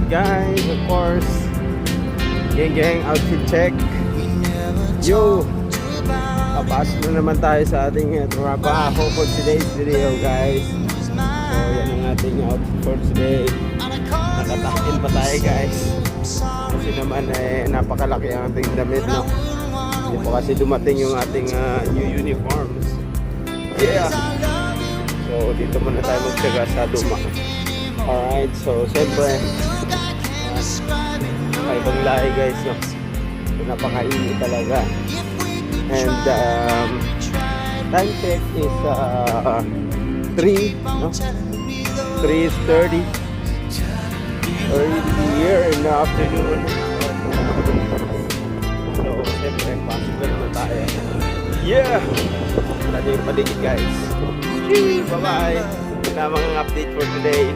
guys, of course. Gang outfit check. Yo! Papasok na naman tayo sa ating trabaho for today's video, guys. So yan ang ating outfit for today. Nakatakin pa tayo, guys. Kasi naman napakalaki ang ating damit, no? Hindi pa kasi dumating yung ating new uniforms. Yeah! So dito muna tayo magtsaga sa Duma. Alright, so siyempre ibang lahi, guys, no? So, napakainit talaga. And time check is 3, no? 3:30 early here in the afternoon. So siyempre pasok na naman tayo. Yeah! Natin yung paligid, guys. Bye bye! Wala mga update for today.